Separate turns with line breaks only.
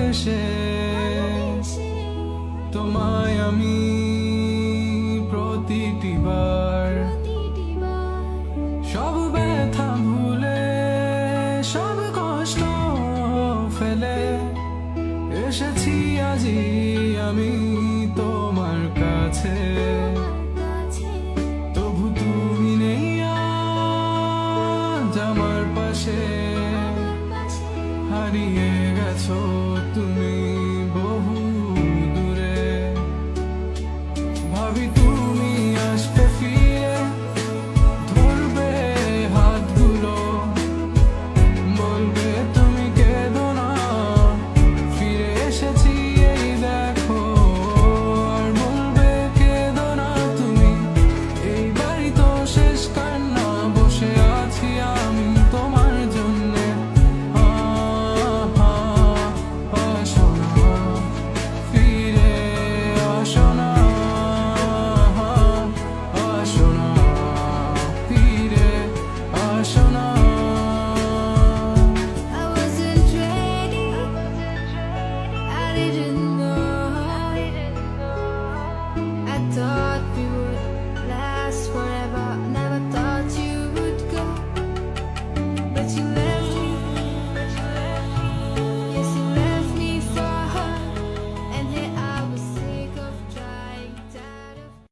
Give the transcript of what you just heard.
ভালোবেসে তোমায় আমি প্রতিটি বার সব ব্যথা ভুলে সব কষ্ট ফেলে এসেছি আজি আমি তোমার কাছে। তবু তুমি নেই আজ আমার পাশে, হারিয়ে গেছো তুমি বহু দূরে। ভাবি তুমি আসবে ফিরে, ধরবে হাতগুলো, বলবে তুমি কেঁদো না, ফিরে এসেছি এই দেখো। আর বলবে কেঁদো না তুমি, এইবারই তো শেষ কান্না, বসে আছি আমি তোমার জন্যে। আসো না, ফিরে আসো না, আসো না, ফিরে আসো না।
I wasn't ready. I didn't